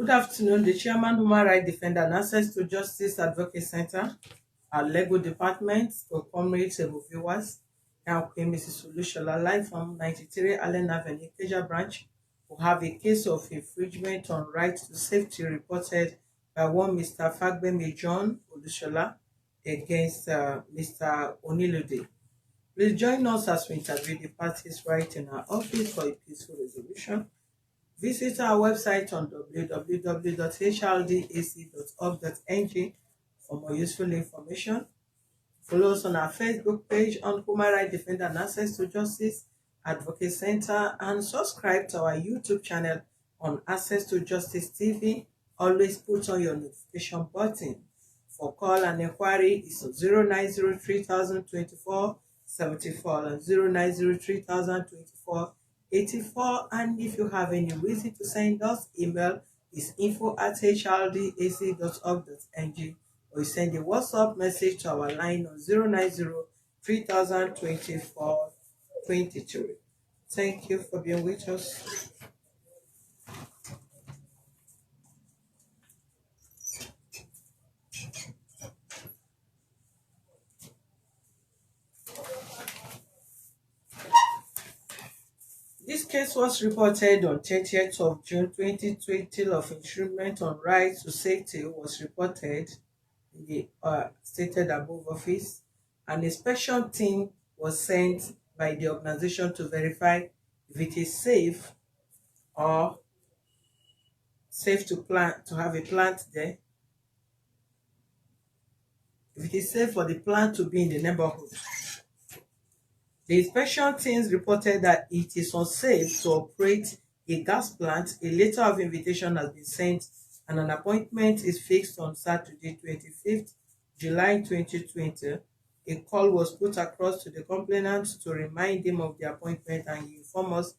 Good afternoon. The Chairman, Human Rights Defender and Access to Justice Advocate Center, our legal department, for comrades and viewers. Now, Mrs. Olushola, live from 93 Allen Avenue, Keja branch, who have a case of infringement on right to safety reported by one Mr. Fagbemi John Olushola against Mr. Onilude. Please join us as we interview the parties right in our office for a peaceful resolution. Visit our website on www.hrdac.org.ng for more useful information. Follow us on our Facebook page on Human Rights Defender and Access to Justice Advocate Center, and subscribe to our YouTube channel on Access to Justice TV. Always put on your notification button. For call and inquiry is 0903-024-74 and 0903-024-84. And if you have any reason to send us, email is info@hrdac.org.ng, or you send a WhatsApp message to our line on 090-3024-23. Thank you for being with us. This case was reported on 30th of June 2020 of infringement on right to safety was reported in the stated above office. An inspection team was sent by the organization to verify if it is safe or safe to have a plant there. If it is safe for the plant to be in the neighborhood. The inspection teams reported that it is unsafe to operate a gas plant. A letter of invitation has been sent and an appointment is fixed on Saturday, 25th July 2020. A call was put across to the complainant to remind him of the appointment, and he informed us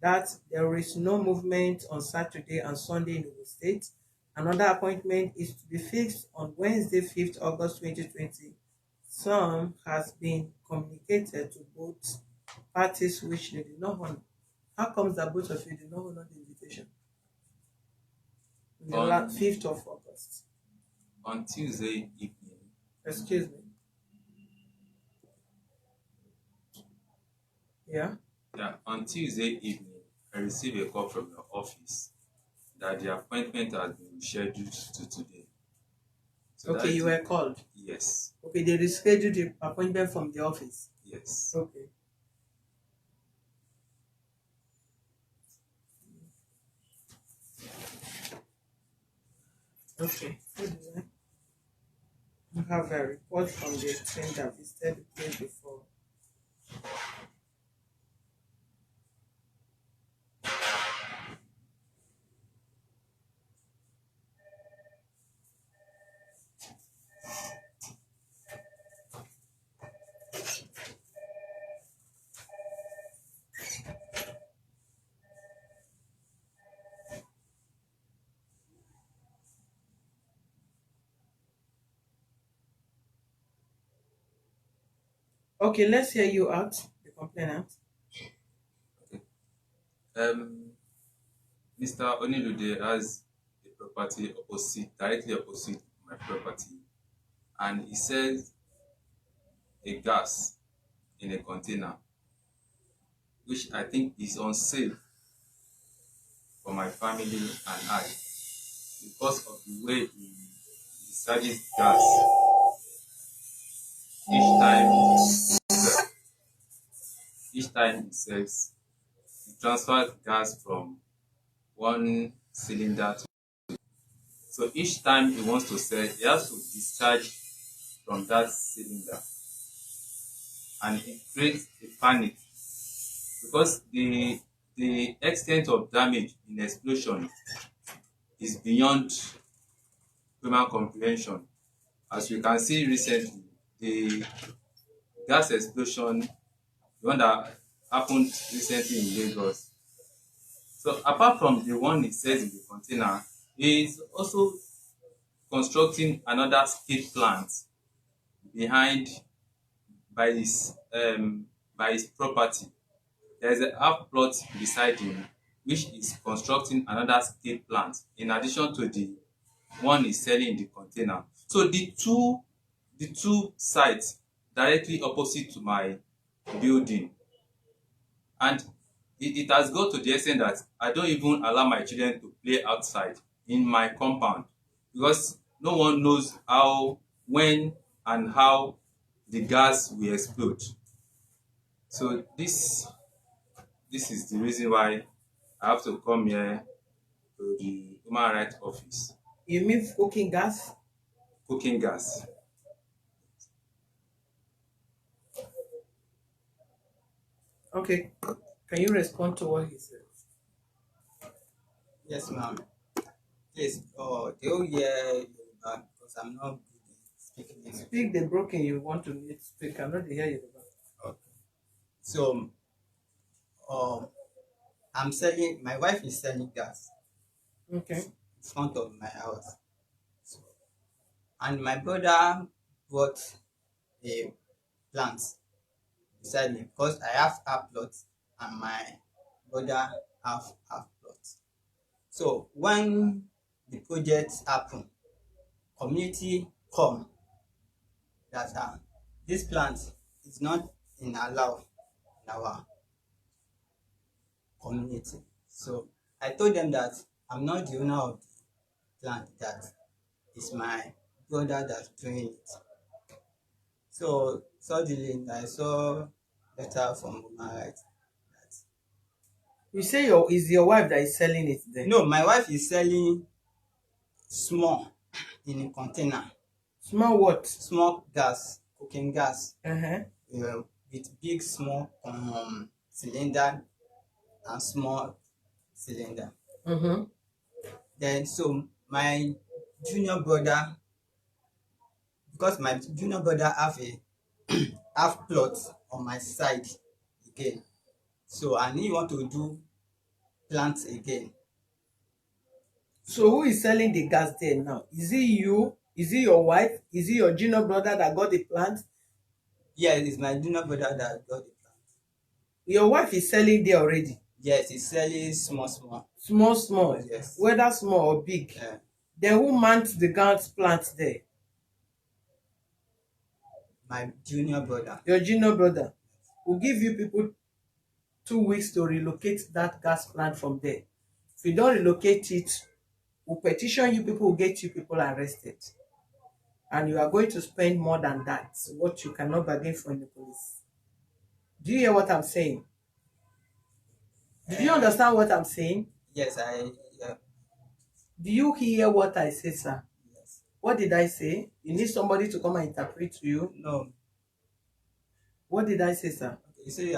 that there is no movement on Saturday and Sunday in the state. Another appointment is to be fixed on Wednesday, 5th August 2020. Some has been communicated to both parties which they did not honor. How comes that both of you did not honor the invitation? The 5th of August. On Tuesday evening. Excuse me. Yeah? Yeah, on Tuesday evening, I received a call from your office that the appointment has been scheduled to today. So okay, you were called? Yes. Okay, they rescheduled the appointment from the office? Yes. Okay. Okay. I have a report from the team that visited the place before. Okay, let's hear you out, the complainant. Okay. Mr. Onilude has a property directly opposite my property, and he sells a gas in a container, which I think is unsafe for my family and I, because of the way he discharges gas each time he sells. He transfers gas from one cylinder to. So each time he wants to sell, he has to discharge from that cylinder, and it creates a panic because the extent of damage in explosion is beyond human comprehension. As we can see recently, the gas explosion, the one that happened recently in Lagos. So apart from the one he says in the container, he is also constructing another skid plant behind by his property. There is a half plot beside him which is constructing another scale plant in addition to the one he's selling in the container. So the two sites directly opposite to my building, and it has got to the extent that I don't even allow my children to play outside in my compound because no one knows how, when, and how the gas will explode. So this is the reason why I have to come here to the human rights office. You mean cooking gas? Cooking gas. Okay. Can you respond to what he said? Yes, ma'am. Please, do you hear Yoruba? Because I'm not good at speaking English. Speak the broken you want to speak. I'm not hear you. Okay. So, I'm selling. My wife is selling gas Okay. in front of my house, so, and my brother bought a plant beside me because I have half plot and my brother have half plot. So when the project happen, community come that this plant is not in allow in our community. So I told them that I'm not the owner of the plant, that it's my brother that's doing it. So suddenly I saw letter from human rights. You say is your wife that is selling it then? No, my wife is selling small in a container, Small what? small gas, cooking gas, Uh-huh. with big, small cylinder and small cylinder. Mm-hmm. Then so my junior brother, because my junior brother have a half plot on my side again, so and he want to do plant again. So who is selling the gas there now? Is it you? Is it your wife? Is it your junior brother that got the plant? Yes, it's my junior brother that got the plant. Your wife is selling there already. Yes, he's selling small. Small. Yes. Whether small or big. Yeah. Then who manned the gas plant there? My junior brother. Your junior brother. Will give you people 2 weeks to relocate that gas plant from there. If you don't relocate it, we'll petition you people, will get you people arrested. And you are going to spend more than that, what you cannot bargain for in the police. Do you hear what I'm saying? Do you understand what I'm saying? Yes, Do you hear what I say, sir? yes. What did I say? You need somebody to come and interpret to you. No. What did I say, sir? You say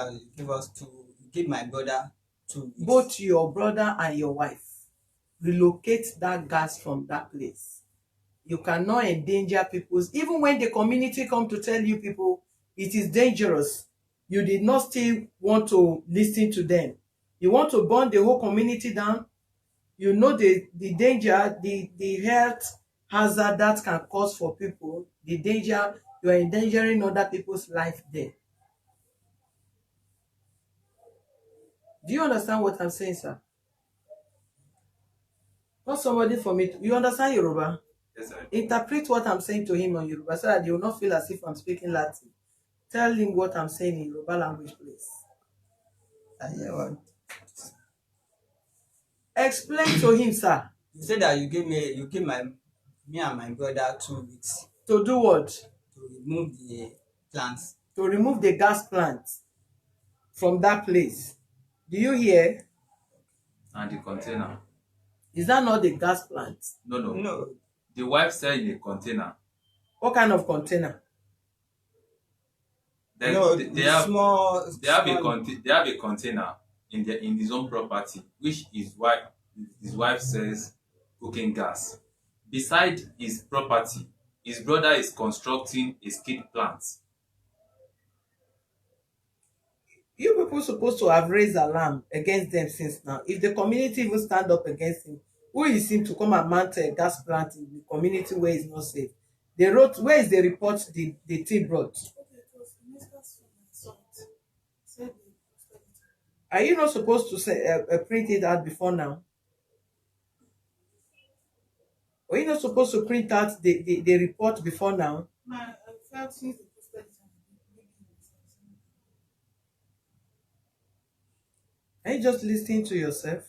give my brother 2 weeks. Both your brother and your wife relocate that gas from that place. You cannot endanger people's, even when the community come to tell you people it is dangerous, you did not still want to listen to them. You want to burn the whole community down. You know the danger, the health hazard that can cause for people, the danger, you are endangering other people's life there. Do you understand what I'm saying, sir? Not somebody for me. You understand Yoruba? Yes, sir. Interpret what I'm saying to him on Yoruba so that you will not feel as if I'm speaking Latin. Tell him what I'm saying in Yoruba language, please. I hear what. Explain to him, sir. You said that you give me and my brother 2 weeks To do what? to remove the plants. To remove the gas plant from that place. Do you hear? And the container. Is that not the gas plant? No. No. The wife sell in a container. What kind of container? Then No, they have small. they have a container in his own property, which his wife says cooking gas. Beside his property, his brother is constructing a skid plant. You people supposed to have raised alarm against them since now. If the community even stand up against him, who is him to come and mount a gas plant in the community where it's not safe? They wrote, where is the report the team brought? Are you not supposed to say print it out before now? Were you not supposed to print out the report before now? Are you just listening to yourself?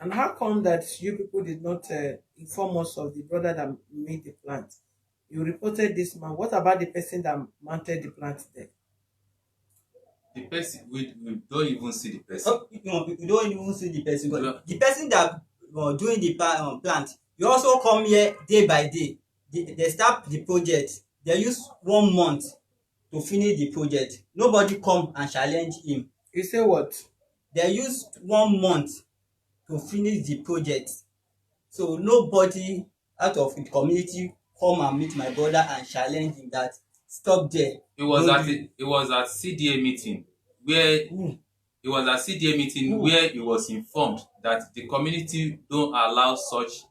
And how come that you people did not inform us of the brother that made the plant? You reported this man. What about the person that mounted the plant there? The person, we don't even see the person. Oh, you don't even see the person, Yeah. but the person that doing the plant, you also come here day by day. They start the project. They use 1 month to finish the project. Nobody come and challenge him. You say what? They use 1 month to finish the project. So nobody out of the community come and meet my brother and challenge him that stop there. It was Don't at do- it was at CDA meeting where Hmm. it was at CDA meeting where he was informed that the community don't allow such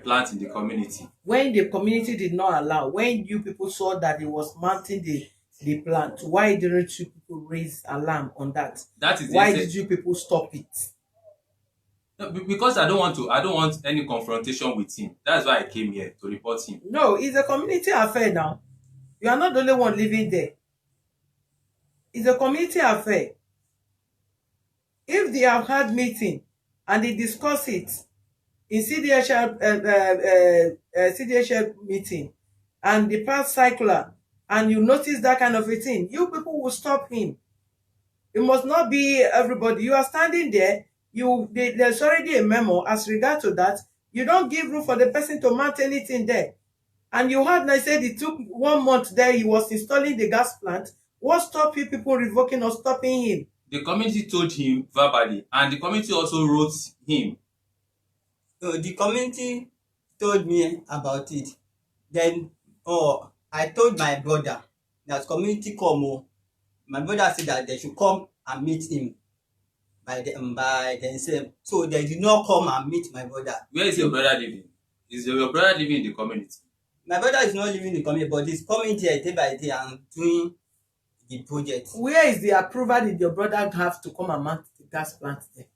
plants in the community. When the community did not allow, when you people saw that it was mounting the plant, why didn't you people raise alarm on that? That is Why the did you people stop it? No, because I don't want any confrontation with him. That's why I came here to report him. No, it's a community affair now. You are not the only one living there. It's a community affair. If they have had meeting and they discuss it in CDHL meeting and the past circular, and you notice that kind of a thing, you people will stop him. It must not be everybody. You are standing there. There's already a memo as regard to that. You don't give room for the person to mount anything there. And you heard I said it took 1 month there. He was installing the gas plant. What stopped you people revoking or stopping him? The community told him verbally, and the community also wrote him. So the community told me about it. Then I told my brother that community come. My brother said that they should come and meet him by themselves. So they did not come and meet my brother. Where is your brother living? Is your brother living in the community? My brother is not living in the community, but he's coming here day by day and doing the project. Where is the approval did your brother have to come and mount the gas plant there?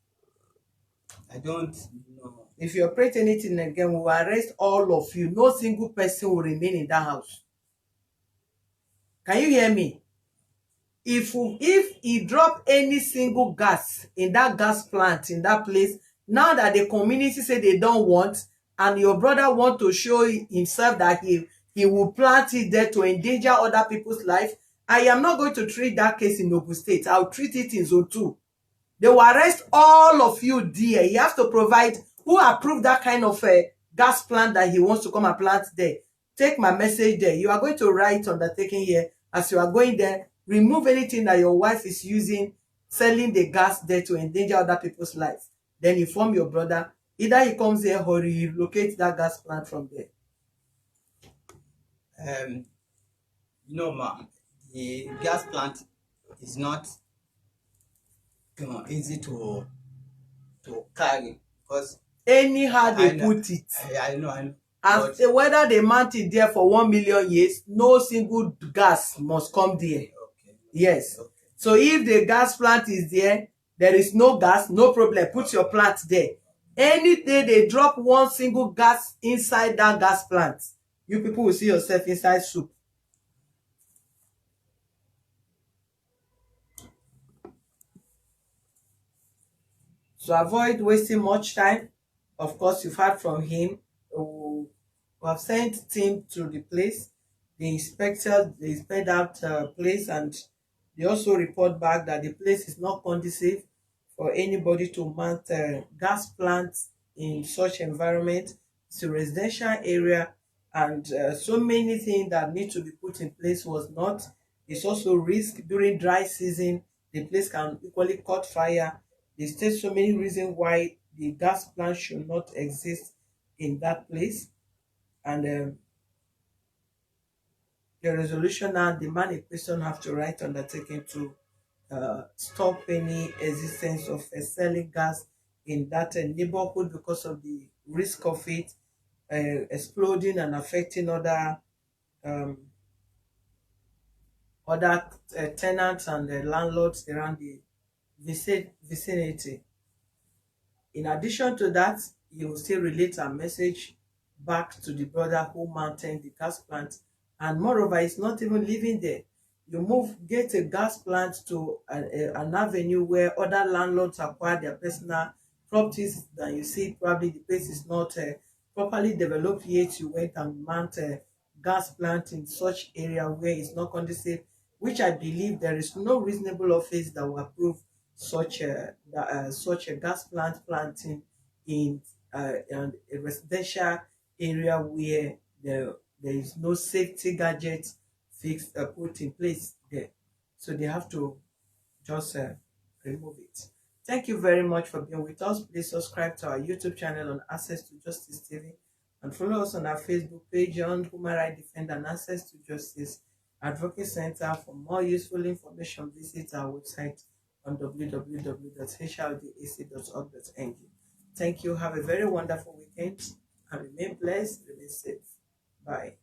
I don't know. If you operate anything again, we will arrest all of you. No single person will remain in that house. Can you hear me? If he drop any single gas in that gas plant in that place, now that the community say they don't want, and your brother want to show himself that he will plant it there to endanger other people's life, I am not going to treat that case in Ogun State. I'll treat it in Zone 2. They will arrest all of you there. You have to provide who approved that kind of a gas plant that he wants to come and plant there. Take my message there. You are going to write undertaking here. As you are going there, remove anything that your wife is using, selling the gas there to endanger other people's lives. Then inform your brother. Either he comes here or he relocates that gas plant from there. Ma, the gas plant is not easy to carry because Anyhow they I know. put it. I know. As whether they mount it there for 1 million years, no single gas must come there. Okay. Yes. Okay. So if the gas plant is there is no gas, no problem. Put your plant there. Any day they drop one single gas inside that gas plant, you people will see yourself inside soup. So avoid wasting much time. Of course, you've heard from him. We have sent team to the place. The inspector, they inspect that place, and they also report back that the place is not conducive for anybody to mount gas plants in such environment. It's a residential area, and so many things that need to be put in place was not. It's also risk during dry season. The place can equally caught fire. They state so many reasons why the gas plant should not exist in that place, and the resolution now demand a person have to write undertaking to stop any existence of selling gas in that neighborhood because of the risk of it exploding and affecting um, other tenants and landlords around the vicinity. In addition to that, you will still relate a message back to the brother who mounted the gas plant. And moreover, it's not even living there. You get a gas plant to an avenue where other landlords acquire their personal properties. Then you see probably the place is not properly developed yet. You went and mount a gas plant in such area where it's not conducive, which I believe there is no reasonable office that will approve such a gas plant planting in a residential area where there is no safety gadget fixed put in place there. So they have to just remove it. Thank you very much for being with us. Please subscribe to our YouTube channel on Access to Justice TV and follow us on our Facebook page on Human Rights Defender and Access to Justice Advocate Center. For more useful information, visit our website on www.hrdac.org.ng. Thank you. Have a very wonderful weekend and remain blessed, remain safe. Bye.